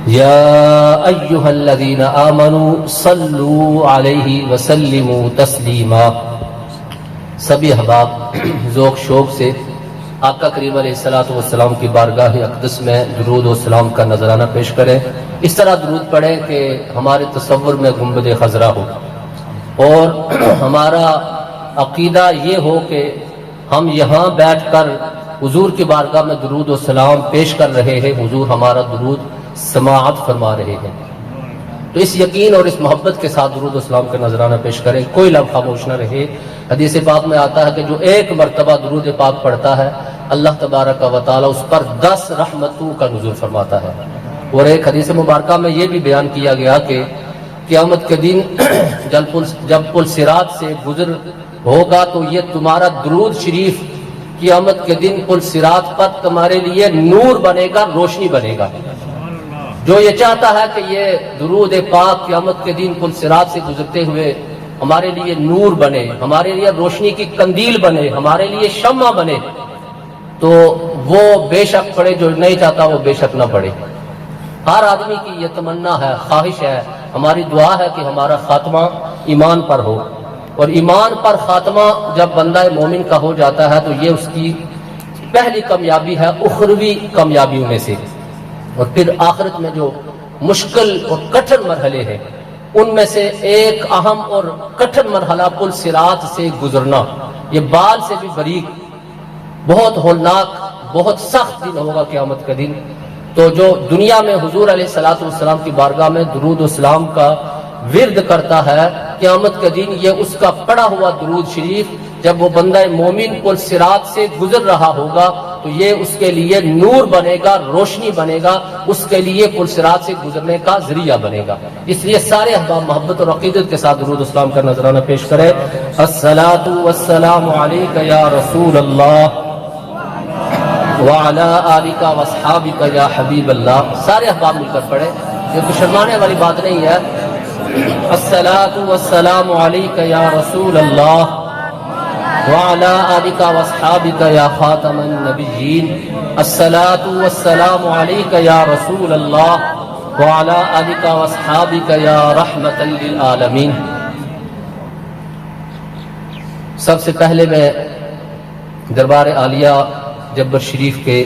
یا ایھا الذین آمنوا صلوا علیہ وسلموا تسلیما۔ سبھی احباب ذوق شوق سے آقا کریم علیہ السلام کی بارگاہ اقدس میں درود و سلام کا نذرانہ پیش کریں۔ اس طرح درود پڑھیں کہ ہمارے تصور میں گنبد خضرا ہو اور ہمارا عقیدہ یہ ہو کہ ہم یہاں بیٹھ کر حضور کی بارگاہ میں درود و سلام پیش کر رہے ہیں، حضور ہمارا درود سماعت فرما رہے ہیں۔ تو اس یقین اور اس محبت کے ساتھ درود و سلام کا نذرانہ پیش کریں، کوئی لمحہ خاموش نہ رہے۔ حدیث پاک میں آتا ہے کہ جو ایک مرتبہ درود پاک پڑھتا ہے اللہ تبارک و تعالی اس پر 10 رحمتوں کا نزول فرماتا ہے۔ اور ایک حدیث مبارکہ میں یہ بھی بیان کیا گیا کہ قیامت کے دن جب پل صراط سے گزر ہوگا تو یہ تمہارا درود شریف قیامت کے دن پل صراط پر تمہارے لیے نور بنے گا، روشنی بنے گا۔ جو یہ چاہتا ہے کہ یہ درود پاک قیامت کے دن پل صراط سے گزرتے ہوئے ہمارے لیے نور بنے، ہمارے لیے روشنی کی قندیل بنے، ہمارے لیے شمع بنے، تو وہ بے شک پڑھے، جو نہیں چاہتا وہ بے شک نہ پڑھے۔ ہر آدمی کی یہ تمنا ہے، خواہش ہے، ہماری دعا ہے کہ ہمارا خاتمہ ایمان پر ہو، اور ایمان پر خاتمہ جب بندہ مومن کا ہو جاتا ہے تو یہ اس کی پہلی کامیابی ہے اخروی کامیابیوں میں سے۔ اور پھر آخرت میں جو مشکل اور کٹھن مرحلے ہیں ان میں سے ایک اہم اور کٹھن مرحلہ پل صراط سے گزرنا، یہ بال سے بھی باریک، بہت ہولناک، بہت سخت دن ہوگا قیامت کا دن۔ تو جو دنیا میں حضور علیہ السلام کی بارگاہ میں درود و سلام کا ورد کرتا ہے، قیامت کے دن یہ اس کا پڑھا ہوا درود شریف جب وہ بندہ مومن پل صراط سے گزر رہا ہوگا تو یہ اس کے لیے نور بنے گا، روشنی بنے گا، اس کے لیے پل صراط سے گزرنے کا ذریعہ بنے گا۔ اس لیے سارے احباب محبت اور عقیدت کے ساتھ درود و سلام کا نذرانہ پیش کریں۔ الصلاۃ والسلام علیک یا رسول اللہ وعلی آلک واصحابک یا حبیب اللہ۔ سارے احباب مل کر پڑھیں، یہ کوئی شرمانے والی بات نہیں ہے۔ الصلاۃ والسلام علیک یا رسول اللہ وعلی آلک واصحابک یا خاتم النبیین۔ الصلاۃ والسلام علیک یا رسول اللہ وعلی آلک واصحابک یا رحمۃ للعالمین۔ سب سے پہلے میں دربار عالیہ جبر شریف کے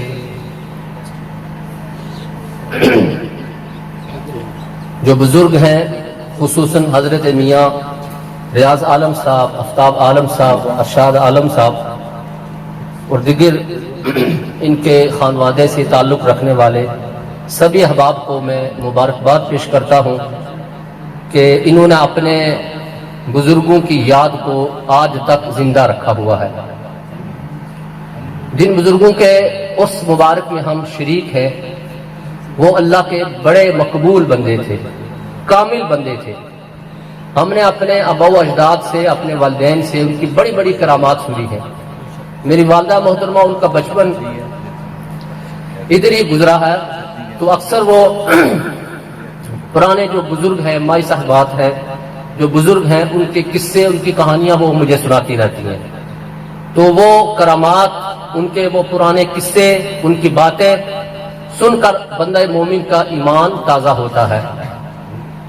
جو بزرگ ہیں، خصوصاً حضرت میاں ریاض عالم صاحب، آفتاب عالم صاحب، ارشاد عالم صاحب اور دیگر ان کے خانوادے سے تعلق رکھنے والے سبھی احباب کو میں مبارکباد پیش کرتا ہوں کہ انہوں نے اپنے بزرگوں کی یاد کو آج تک زندہ رکھا ہوا ہے۔ جن بزرگوں کے اس مبارک میں ہم شریک ہیں وہ اللہ کے بڑے مقبول بندے تھے، کامل بندے تھے۔ ہم نے اپنے آباء و اجداد سے، اپنے والدین سے ان کی بڑی بڑی کرامات سنی ہیں۔ میری والدہ محترمہ ان کا بچپن ادھر ہی گزرا ہے، تو اکثر وہ پرانے جو بزرگ ہیں، مائی صاحبات ہیں، جو بزرگ ہیں، ان کے قصے، ان کی کہانیاں وہ مجھے سناتی رہتی ہیں۔ تو وہ کرامات، ان کے وہ پرانے قصے، ان کی باتیں سن کر بندہ مومن کا ایمان تازہ ہوتا ہے۔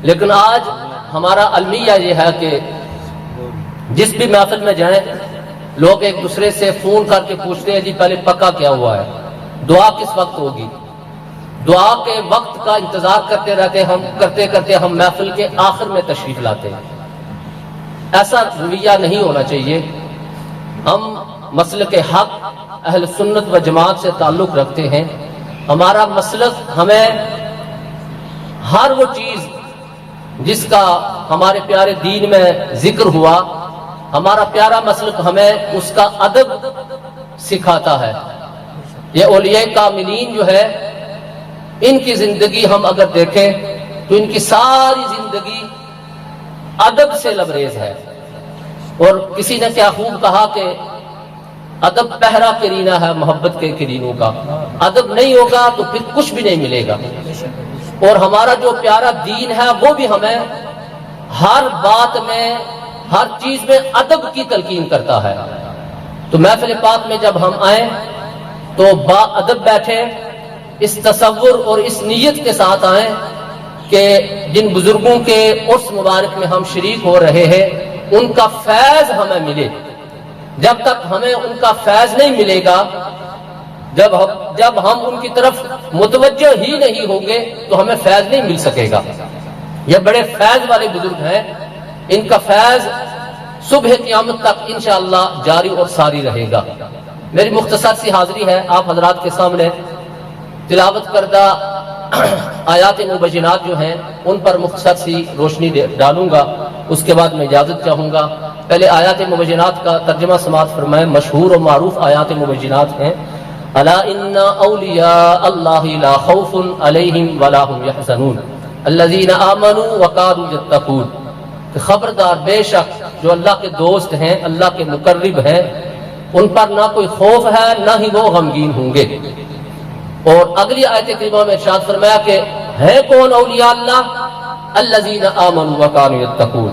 لیکن آج ہمارا المیہ یہ ہے کہ جس بھی محفل میں جائیں لوگ ایک دوسرے سے فون کر کے پوچھتے ہیں جی پہلے پکا کیا ہوا ہے، دعا کس وقت ہوگی۔ دعا کے وقت کا انتظار کرتے کرتے ہم محفل کے آخر میں تشریف لاتے ہیں۔ ایسا رویہ نہیں ہونا چاہیے۔ ہم مسلک حق اہل سنت و جماعت سے تعلق رکھتے ہیں۔ ہمارا مسلک ہمیں ہر وہ چیز جس کا ہمارے پیارے دین میں ذکر ہوا، ہمارا پیارا مسلک ہمیں اس کا ادب سکھاتا ہے۔ یہ اولیاء کاملین جو ہے ان کی زندگی ہم اگر دیکھیں تو ان کی ساری زندگی ادب سے لبریز ہے۔ اور کسی نے کیا خوب کہا کہ ادب پہرا کرینہ ہے محبت کے کرینوں کا، ادب نہیں ہوگا تو پھر کچھ بھی نہیں ملے گا۔ اور ہمارا جو پیارا دین ہے وہ بھی ہمیں ہر بات میں، ہر چیز میں ادب کی تلقین کرتا ہے۔ تو محفل پاک میں جب ہم آئیں تو با ادب بیٹھیں، اس تصور اور اس نیت کے ساتھ آئیں کہ جن بزرگوں کے عرس مبارک میں ہم شریک ہو رہے ہیں ان کا فیض ہمیں ملے. جب تک ہمیں ان کا فیض نہیں ملے گا، جب ہم ان کی طرف متوجہ ہی نہیں ہوں گے تو ہمیں فیض نہیں مل سکے گا. یہ بڑے فیض والے بزرگ ہیں، ان کا فیض صبح قیامت تک انشاءاللہ جاری اور ساری رہے گا. میری مختصر سی حاضری ہے آپ حضرات کے سامنے تلاوت کردہ آیات مبینات جو ہیں ان پر مختصر سی روشنی ڈالوں گا، اس کے بعد میں اجازت چاہوں گا. پہلے آیات مبینات کا ترجمہ سماعت فرمائیں. مشہور و معروف آیات مبینات ہیں. الا ان اولیاء اللہ لا خوف علیہم ولا هم يحزنون الذین آمنوا وكانوا يتقون. خبردار، بے شک جو اللہ کے دوست ہیں، اللہ کے مقرب ہیں، ان پر نہ کوئی خوف ہے نہ ہی وہ غمگین ہوں گے. اور اگلی آیت کریمہ میں ارشاد فرمایا کہ ہے کون اولیاء اللہ؟ الذین آمنوا وكانوا يتقون.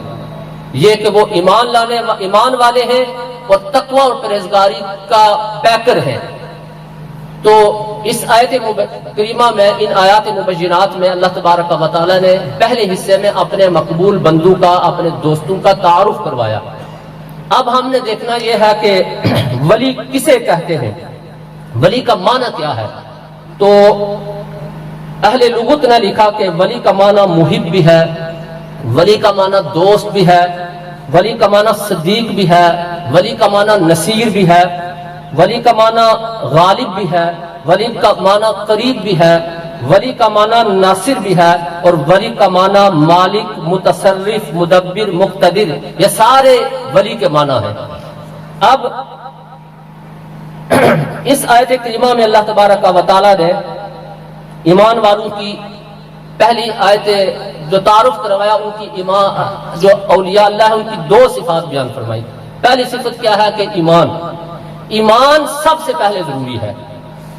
یہ کہ وہ ایمان والے ہیں اور تقوی اور پرہیزگاری کا پیکر ہیں. تو اس آیت کریمہ میں، ان آیات مبینات میں اللہ تبارک و تعالی نے پہلے حصے میں اپنے مقبول بندوں کا، اپنے دوستوں کا تعارف کروایا. اب ہم نے دیکھنا یہ ہے کہ ولی کسے کہتے ہیں، ولی کا معنی کیا ہے. تو اہل لغت نے لکھا کہ ولی کا معنی محب بھی ہے، ولی کا معنی دوست بھی ہے، ولی کا معنی صدیق بھی ہے، ولی کا معنی نصیر بھی ہے، ولی کا معنی غالب بھی ہے، ولی کا معنی قریب بھی ہے، ولی کا معنی ناصر بھی ہے، اور ولی کا معنی مالک، متصرف، مدبر، مقتدر. یہ سارے ولی کے معنی ہیں. اب اس آیت کریمہ میں اللہ تبارک و تعالی نے ایمان والوں کی پہلی آیت جو تعارف کروایا، ان کی ایمان جو اولیاء اللہ ہیں ان کی دو صفات بیان فرمائی. پہلی صفت کیا ہے کہ ایمان سب سے پہلے ضروری ہے.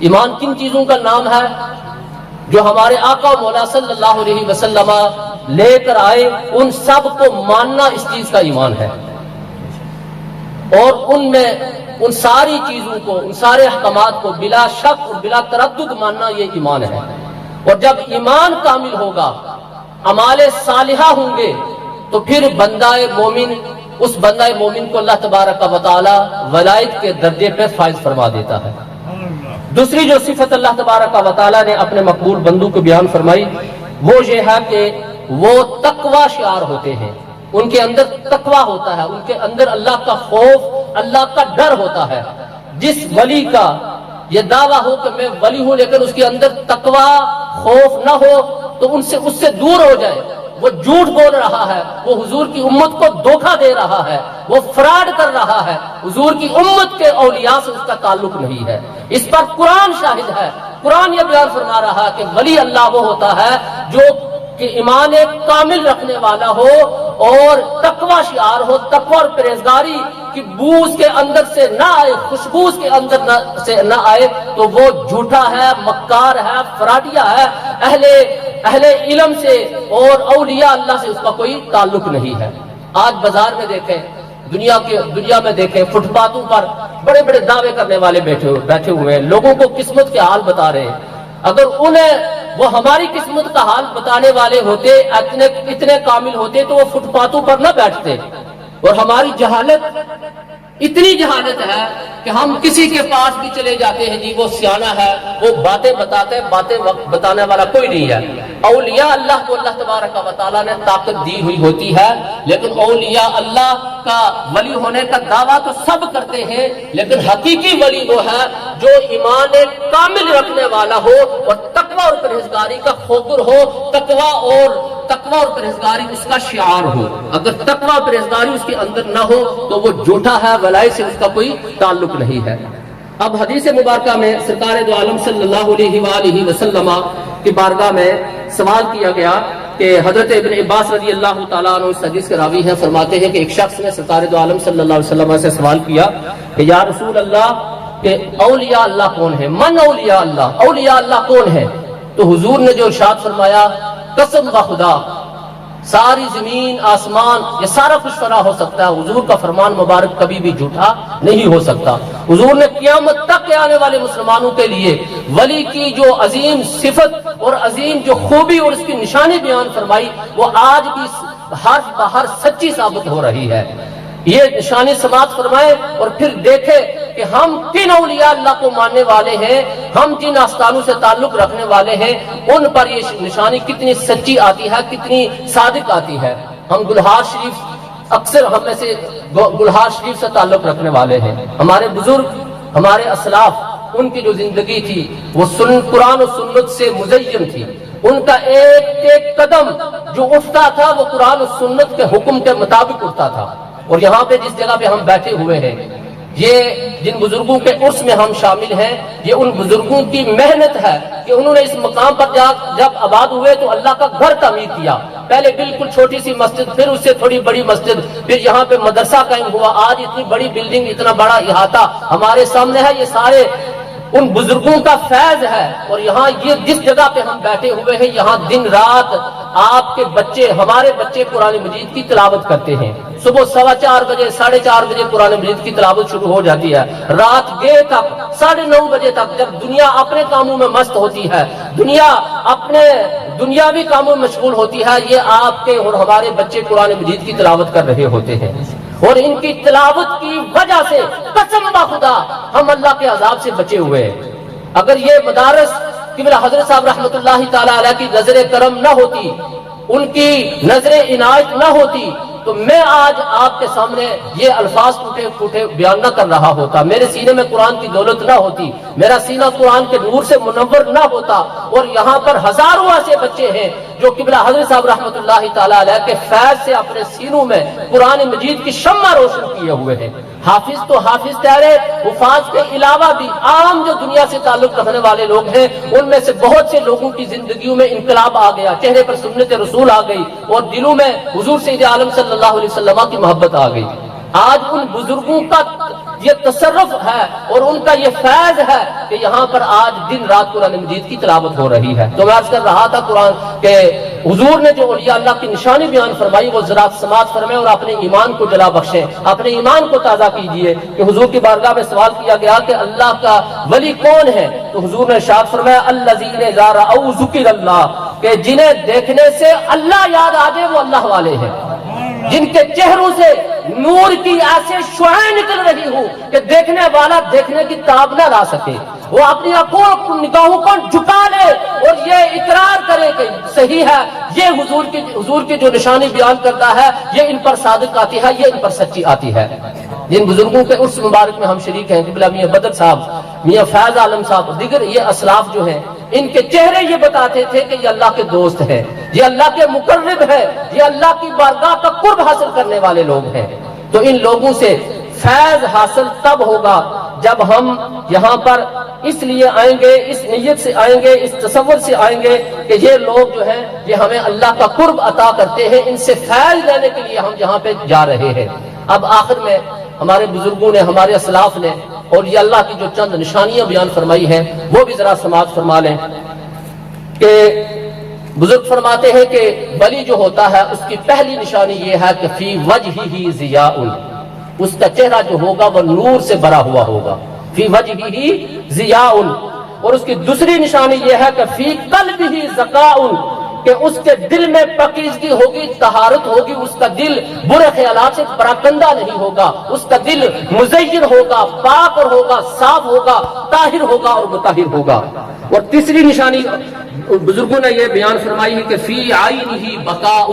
ایمان کن چیزوں کا نام ہے جو ہمارے آقا و مولا صلی اللہ علیہ وسلم لے کر آئے، ان سب کو ماننا اس چیز کا ایمان ہے. اور ان ساری چیزوں کو، ان سارے احکامات کو بلا شک اور بلا تردد ماننا یہ ایمان ہے. اور جب ایمان کامل ہوگا، اعمال صالحہ ہوں گے، تو پھر اس بندہ مومن کو اللہ تبارک و تعالی ولایت کے درجے پہ فائز فرما دیتا ہے. دوسری جو صفت اللہ تبارک و تعالی نے اپنے مقبول بندوں کو بیان فرمائی وہ یہ ہے کہ وہ تقوی شعار ہوتے ہیں. ان کے اندر تقوی ہوتا ہے، ان کے اندر اللہ کا خوف، اللہ کا ڈر ہوتا ہے. جس ولی کا یہ دعویٰ ہو کہ میں ولی ہوں لیکن اس کے اندر تقوی خوف نہ ہو تو اس سے دور ہو جائے، وہ جھوٹ بول رہا ہے، وہ حضور کی امت کو دھوکہ دے رہا ہے، وہ فراڈ کر رہا ہے، حضور کی امت کے اولیاء سے اس کا تعلق نہیں ہے. اس پر قرآن شاہد ہے. قرآن یہ بیان فرما رہا ہے کہ ولی اللہ وہ ہوتا ہے جو کہ ایمان کامل رکھنے والا ہو اور تقوی شعار ہو، تقوی اور پرہیزگاری کی بو اس کے اندر سے نہ آئے، خوشبو اس کے اندر سے نہ آئے تو وہ جھوٹا ہے، مکار ہے، فراڈیا ہے. اہل علم سے اور اولیاء اللہ سے اس کا کوئی تعلق نہیں ہے. آج بازار میں دیکھیں، دنیا میں دیکھیں، فٹ پاتھوں پر بڑے بڑے دعوے کرنے والے بیٹھے ہوئے ہیں، لوگوں کو قسمت کے حال بتا رہے ہیں. اگر انہیں وہ ہماری قسمت کا حال بتانے والے ہوتے، اتنے کامل ہوتے تو وہ فٹ پاتھوں پر نہ بیٹھتے. اور ہماری جہالت، اتنی جہالت ہے کہ ہم کسی کے پاس بھی چلے جاتے ہیں، جی وہ سیانہ ہے، وہ باتیں بتاتے ہیں، باتیں بتانے والا کوئی نہیں ہے. اولیاء اللہ کو اللہ تبارک و تعالیٰ نے طاقت دی ہوئی ہوتی ہے، لیکن اولیاء اللہ کا ولی ہونے کا دعویٰ تو سب کرتے ہیں، لیکن حقیقی ولی وہ ہے جو ایمان کامل رکھنے والا ہو اور تقوی اور پرہیزگاری کا خوکر ہو. تقوی اور پرہیزگاری اس کا شعار ہو. اگر تقوی اور پرہیزگاری اس کے اندر نہ ہو تو وہ جھوٹا ہے، ولایت سے اس کا کوئی تعلق نہیں ہے. اب حدیث مبارکہ میں سرکار دو عالم صلی اللہ علیہ وآلہ وسلم کی بارگاہ میں سوال کیا گیا کہ حضرت ابن عباس رضی اللہ تعالیٰ عنہ اس حدیث کے راوی ہیں، فرماتے ہیں کہ ایک شخص نے سرکار دو عالم صلی اللہ علیہ وسلم سے سوال کیا کہ یا رسول اللہ کہ اولیاء اللہ کون ہے؟ من اولیاء اللہ، اولیاء اللہ کون ہے؟ تو حضور نے جو ارشاد فرمایا، قسم کا خدا ساری زمین آسمان یہ سارا کچھ فنا ہو سکتا ہے، حضور کا فرمان مبارک کبھی بھی جھوٹا نہیں ہو سکتا۔ حضور نے قیامت تک کے آنے والے مسلمانوں کے لیے ولی کی جو عظیم صفت اور عظیم جو خوبی اور اس کی نشانی بیان فرمائی، وہ آج بھی حرف بہر سچی ثابت ہو رہی ہے۔ یہ نشانی سماعت فرمائے اور پھر دیکھے کہ ہم کن اولیاء اللہ کو ماننے والے ہیں، ہم جن آستانوں سے تعلق رکھنے والے ہیں، ان پر یہ نشانی کتنی سچی آتی ہے، کتنی صادق آتی ہے۔ ہم گلہار شریف، اکثر ہم میں سے گلہار شریف سے تعلق رکھنے والے ہیں۔ ہمارے بزرگ، ہمارے اسلاف، ان کی جو زندگی تھی وہ قرآن و سنت سے مزین تھی۔ ان کا ایک ایک قدم جو اٹھتا تھا وہ قرآن و سنت کے حکم کے مطابق اٹھتا تھا۔ اور یہاں پہ جس جگہ پہ ہم بیٹھے ہوئے ہیں، یہ جن بزرگوں کے عرس میں ہم شامل ہیں، یہ ان بزرگوں کی محنت ہے کہ انہوں نے اس مقام پر جب آباد ہوئے تو اللہ کا گھر تعمیر کیا۔ پہلے بالکل چھوٹی سی مسجد، پھر اس سے تھوڑی بڑی مسجد، پھر یہاں پہ مدرسہ قائم ہوا، آج اتنی بڑی بلڈنگ، اتنا بڑا احاطہ ہمارے سامنے ہے۔ یہ سارے ان بزرگوں کا فیض ہے۔ اور یہاں یہ جس جگہ پہ ہم بیٹھے ہوئے ہیں، یہاں دن رات آپ کے بچے، ہمارے بچے قرآن مجید کی تلاوت کرتے ہیں۔ صبح 4:15 بجے، 4:30 بجے قرآن مجید کی تلاوت شروع ہو جاتی ہے، رات گئے تک 9:30 بجے تک، جب دنیا اپنے کاموں میں مست ہوتی ہے، دنیا اپنے دنیاوی کاموں میں مشغول ہوتی ہے، یہ آپ کے اور ہمارے بچے قرآن مجید کی تلاوت کر رہے ہوتے ہیں۔ اور ان کی تلاوت کی وجہ سے قسم بخدا ہم اللہ کے عذاب سے بچے ہوئے ہیں۔ اگر یہ مدارس قبلہ حضرت صاحب رحمۃ اللہ تعالی علیہ کی نظر کرم نہ ہوتی، ان کی نظر عنایت نہ ہوتی، تو میں آج آپ کے سامنے یہ الفاظ ٹوٹے پھوٹے بیان نہ کر رہا ہوتا، میرے سینے میں قرآن کی دولت نہ ہوتی، میرا سینہ قرآن کے نور سے منور نہ ہوتا۔ اور یہاں پر ہزاروں ایسے بچے ہیں جو قبلہ حضرت صاحب رحمۃ اللہ تعالی علیہ کے فیض سے اپنے سینوں میں قرآن مجید کی شمع روشن کیے ہوئے ہیں۔ حافظ تو حافظ ٹھہرے، حفاظ کے علاوہ بھی عام جو دنیا سے تعلق رکھنے والے لوگ ہیں، ان میں سے بہت سے لوگوں کی زندگیوں میں انقلاب آ گیا، چہرے پر سنت رسول آ گئی، اور دلوں میں حضور سید عالم صلی اللہ علیہ وسلم کی محبت آ گئی۔ آج ان بزرگوں کا یہ تصرف ہے اور ان کا یہ فیض ہے کہ یہاں پر آج دن رات قرآن مجید کی تلاوت ہو رہی ہے۔ تو میں عرض کر رہا تھا قرآن کہ حضور نے جو اولیاء اللہ کی نشانی بیان فرمائی، وہ ذرا سماعت فرمائیں اور اپنے ایمان کو جلا بخشیں، اپنے ایمان کو تازہ کیجئے۔ کہ حضور کی بارگاہ میں سوال کیا گیا کہ اللہ کا ولی کون ہے، تو حضور نے ارشاد فرمایا الذین اذا رأوا ذکر اللہ، کہ جنہیں دیکھنے سے اللہ یاد آ جائے وہ اللہ والے ہیں، جن کے چہروں سے نور کی ایسے شعاعیں نکل رہی ہوں کہ دیکھنے والا دیکھنے کی تاب نہ لا سکے، وہ اپنی آنکھوں نگاہوں کو جھکا لے اور یہ اقرار کرے کہ صحیح ہے، یہ حضور کی جو نشانی بیان کرتا ہے یہ ان پر صادق آتی ہے، یہ ان پر سچی آتی ہے۔ جن بزرگوں کے عرس مبارک میں ہم شریک ہیں، قبلہ میاں بدر صاحب، میاں فیض عالم صاحب، دیگر یہ اسلاف جو ہیں، ان کے چہرے یہ بتاتے تھے کہ یہ اللہ کے دوست ہیں، یہ اللہ کے مقرب ہے، یہ اللہ کی بارگاہ کا قرب حاصل کرنے والے لوگ ہیں۔ تو ان لوگوں سے فیض حاصل تب ہوگا جب ہم یہاں پر اس لیے آئیں گے، اس نیت سے آئیں گے، اس تصور سے آئیں گے کہ یہ لوگ جو ہیں یہ ہمیں اللہ کا قرب عطا کرتے ہیں، ان سے فیض لینے کے لیے ہم یہاں پہ جا رہے ہیں۔ اب آخر میں ہمارے بزرگوں نے، ہمارے اسلاف نے اور یہ اللہ کی جو چند نشانیاں بیان فرمائی ہیں وہ بھی ذرا سماعت فرما لیں۔ کہ بزرگ فرماتے ہیں کہ ولی جو ہوتا ہے اس کی پہلی نشانی یہ ہے کہ فی وجہہ ضیاء، اس کا چہرہ جو ہوگا وہ نور سے بھرا ہوا ہوگا، فی وجہہ ضیاء۔ اور اس کی دوسری نشانی یہ ہے کہ فی قلبہ ذکاء، کہ اس کے دل میں پاکیزگی ہوگی، طہارت ہوگی، اس کا دل برے خیالات سے پراکندہ نہیں ہوگا، اس کا دل مزین ہوگا، پاک اور ہوگا، صاف ہوگا، طاہر ہوگا اور مطہر ہوگا۔ اور تیسری نشانی بزرگوں نے یہ بیان فرمائی ہے کہ فی عینہ بقاء،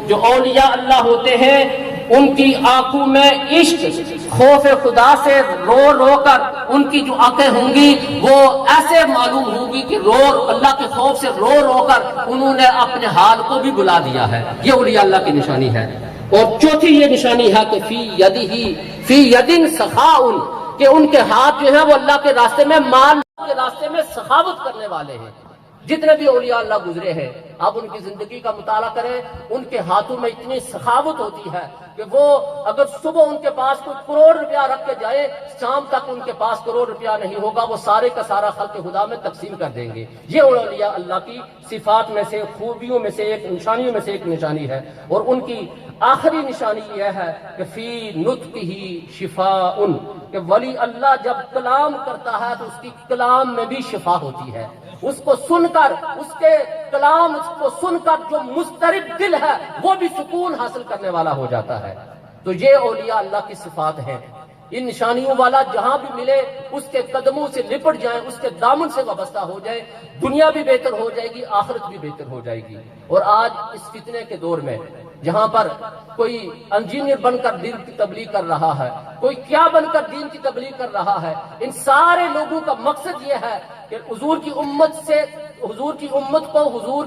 جو اولیاء اللہ ہوتے ہیں ان کی آنکھوں میں عشق، خوف خدا سے رو رو کر ان کی جو آنکھیں ہوں گی وہ ایسے معلوم ہوں گی کہ اللہ کے خوف سے رو رو کر انہوں نے اپنے حال کو بھی بلا دیا ہے۔ یہ اولیاء اللہ کی نشانی ہے۔ اور چوتھی یہ نشانی ہے کہ فی یدن سخاء، کہ ان کے ہاتھ جو ہیں وہ اللہ کے راستے میں، مال کے راستے میں سخاوت کرنے والے ہیں۔ جتنے بھی اولیاء اللہ گزرے ہیں آپ ان کی زندگی کا مطالعہ کریں، ان کے ہاتھوں میں اتنی سخاوت ہوتی ہے کہ وہ اگر صبح ان کے پاس کوئی کروڑ روپیہ رکھ کے جائے، شام تک ان کے پاس کروڑ روپیہ نہیں ہوگا، وہ سارے کا سارا خلق خدا میں تقسیم کر دیں گے۔ یہ اولیاء اللہ کی صفات میں سے، خوبیوں میں سے ایک، نشانیوں میں سے ایک نشانی ہے۔ اور ان کی آخری نشانی یہ ہے کہ فی نطقہ شفاء، کہ ولی اللہ جب کلام کرتا ہے تو اس کی کلام میں بھی شفا ہوتی ہے۔ اس کو سن کر، اس کے کلام کو سن کر جو مضطرب دل ہے وہ بھی سکون حاصل کرنے والا ہو جاتا ہے۔ تو یہ اولیاء اللہ کی صفات ہیں۔ ان نشانیوں والا جہاں بھی ملے اس کے قدموں سے لپٹ جائیں، اس کے دامن سے وابستہ ہو جائے، دنیا بھی بہتر ہو جائے گی، آخرت بھی بہتر ہو جائے گی۔ اور آج اس فتنے کے دور میں جہاں پر کوئی انجینئر بن کر دین کی تبلیغ کر رہا ہے، کوئی کیا بن کر دین کی تبلیغ کر رہا ہے، ان سارے لوگوں کا مقصد یہ ہے کہ حضور کی امت سے، حضور کی امت کو، حضور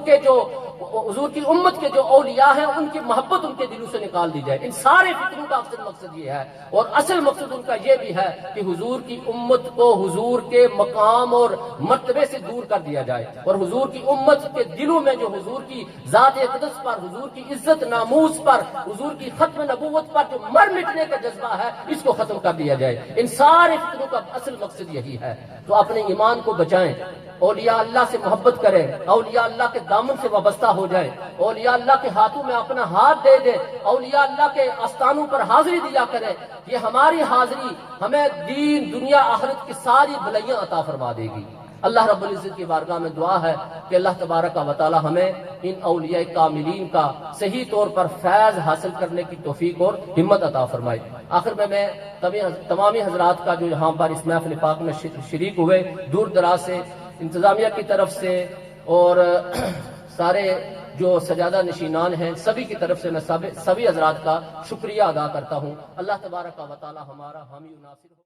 کی امت کے جو اولیاء ہیں ان کی محبت ان کے دلوں سے نکال دی جائے۔ ان سارے فکروں کا اصل مقصد یہ ہے، اور اصل مقصد ان کا یہ بھی ہے کہ حضور کی امت کو حضور کے مقام اور مرتبے سے دور کر دیا جائے، اور حضور کی امت کے دلوں میں جو حضور کی ذات اقدس پر، حضور کی عزت ناموس پر، حضور کی ختم نبوت پر جو مر مٹنے کا جذبہ ہے اس کو ختم کر دیا جائے۔ ان سارے فکروں کا اصل مقصد یہی ہے۔ تو اپنے ایمان کو بچائیں، اولیاء اللہ سے محبت کریں، اولیاء اللہ کے دامن سے وابستہ ہو جائیں، اولیاء اللہ کے ہاتھوں میں اپنا ہاتھ دے دیں، اولیاء اللہ کے آستانوں پر حاضری دیا کریں۔ یہ ہماری حاضری ہمیں دین، دنیا، آخرت کی ساری بھلائیاں عطا فرما دے گی۔ اللہ رب العزت کی بارگاہ میں دعا ہے کہ اللہ تبارک و تعالی ہمیں ان اولیاء کاملین کا صحیح طور پر فیض حاصل کرنے کی توفیق اور ہمت عطا فرمائے۔ آخر میں تمامی حضرات کا جو یہاں پر اس محفل پاک میں شریک ہوئے، دور دراز سے، انتظامیہ کی طرف سے اور سارے جو سجادہ نشینان ہیں، سبھی کی طرف سے میں سبھی حضرات کا شکریہ ادا کرتا ہوں۔ اللہ تبارک و تعالی ہمارا حامی و ناصر ہو۔